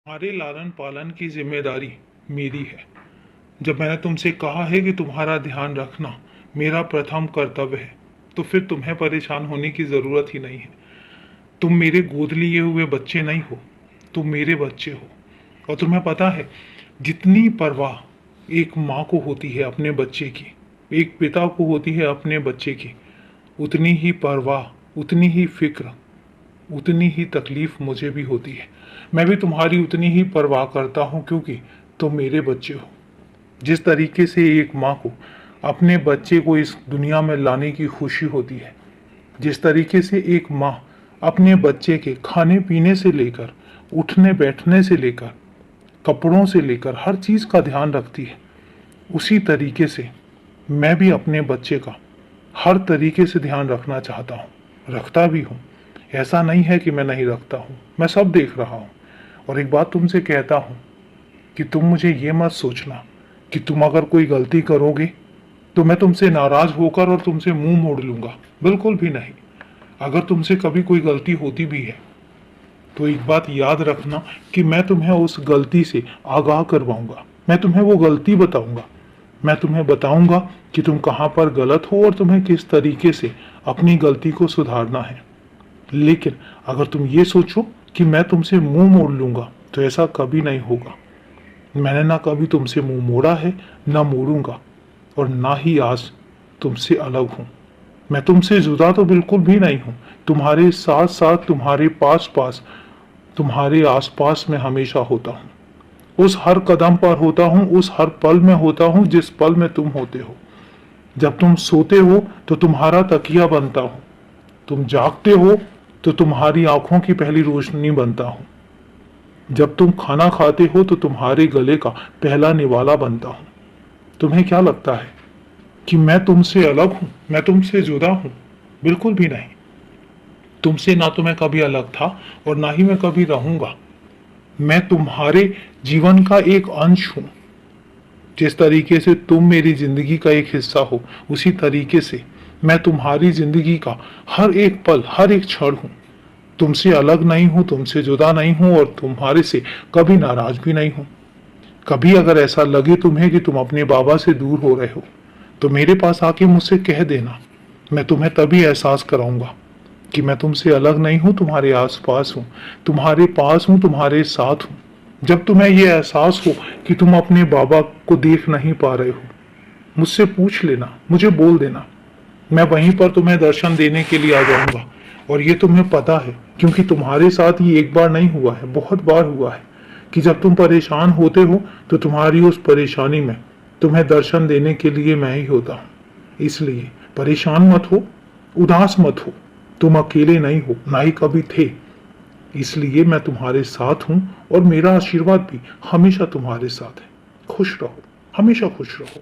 हमारे लालन पालन की जिम्मेदारी मेरी है। जब मैंने तुमसे कहा है कि तुम्हारा ध्यान रखना मेरा प्रथम कर्तव्य है, तो फिर तुम्हें परेशान होने की ज़रूरत ही नहीं है। तुम मेरे गोद लिए हुए बच्चे नहीं हो, तुम मेरे बच्चे हो। और तुम्हें पता है, जितनी परवाह एक माँ को होती है अपने बच्चे की, एक पिता को होती है अपने बच्चे की, उतनी ही परवाह, उतनी ही फिक्र, उतनी ही तकलीफ मुझे भी होती है। मैं भी तुम्हारी उतनी ही परवाह करता हूँ, क्योंकि तुम मेरे बच्चे हो। जिस तरीके से एक माँ को अपने बच्चे को इस दुनिया में लाने की खुशी होती है, जिस तरीके से एक माँ अपने बच्चे के खाने पीने से लेकर, उठने बैठने से लेकर, कपड़ों से लेकर हर चीज़ का ध्यान रखती है, उसी तरीके से मैं भी अपने बच्चे का हर तरीके से ध्यान रखना चाहता हूँ, रखता भी हूँ। ऐसा नहीं है कि मैं नहीं रखता हूँ, मैं सब देख रहा हूँ। और एक बात तुमसे कहता हूँ कि तुम मुझे ये मत सोचना कि तुम अगर कोई गलती करोगे तो मैं तुमसे नाराज होकर और तुमसे मुंह मोड़ लूंगा, बिल्कुल भी नहीं। अगर तुमसे कभी कोई गलती होती भी है तो एक बात याद रखना कि मैं तुम्हें उस गलती से आगाह करवाऊंगा, मैं तुम्हें वो गलती बताऊंगा, मैं तुम्हें बताऊंगा कि तुम कहाँ पर गलत हो और तुम्हें किस तरीके से अपनी गलती को सुधारना है। लेकिन अगर तुम ये सोचो कि मैं तुमसे मुंह मोड़ लूंगा, तो ऐसा कभी नहीं होगा। मैंने ना कभी तुमसे मुंह मोड़ा है, ना मोड़ूंगा, और ना ही आज तुमसे अलग हूं। मैं तुमसे जुदा तो बिल्कुल भी नहीं हूं। तुम्हारे साथ साथ, तुम्हारे पास पास, तुम्हारे आसपास मैं हमेशा होता हूं। उस हर कदम पर होता हूं, उस हर पल में होता हूं जिस पल में तुम होते हो। जब तुम सोते हो तो तुम्हारा तकिया बनता हूं, तुम जागते हो तो तुम्हारी आंखों की पहली रोशनी बनता हूं, जब तुम खाना खाते हो तो तुम्हारे गले का पहला निवाला बनता हूं। तुम्हें क्या लगता है कि मैं तुमसे अलग हूं, मैं तुमसे जुदा हूं? बिल्कुल भी नहीं। तुमसे ना तो मैं कभी अलग था और ना ही मैं कभी रहूंगा। मैं तुम्हारे जीवन का एक अंश हूं। जिस तरीके से तुम मेरी जिंदगी का एक हिस्सा हो, उसी तरीके से मैं तुम्हारी जिंदगी का हर एक पल, हर एक क्षण हूं। तुमसे अलग नहीं हूं, तुमसे जुदा नहीं हूं और तुम्हारे से कभी नाराज भी नहीं हूं। कभी अगर ऐसा लगे तुम्हें कि तुम अपने बाबा से दूर हो रहे हो, तो मेरे पास आके मुझसे कह देना। मैं तुम्हें तभी एहसास कराऊंगा कि मैं तुमसे अलग नहीं हूं, तुम्हारे आसपास हूं, तुम्हारे पास हूं, तुम्हारे साथ हूं। जब तुम्हें यह एहसास हो कि तुम अपने बाबा को देख नहीं पा रहे हो, मुझसे पूछ लेना, मुझे बोल देना। मैं वहीं पर तुम्हें दर्शन देने के लिए आ जाऊंगा। और ये तुम्हें पता है, क्योंकि तुम्हारे साथ ये एक बार नहीं हुआ है, बहुत बार हुआ है कि जब तुम परेशान होते हो तो तुम्हारी उस परेशानी में तुम्हें दर्शन देने के लिए मैं ही होता हूँ। इसलिए परेशान मत हो, उदास मत हो। तुम अकेले नहीं हो, ना ही कभी थे। इसलिए मैं तुम्हारे साथ हूँ और मेरा आशीर्वाद भी हमेशा तुम्हारे साथ है। खुश रहो, हमेशा खुश रहो।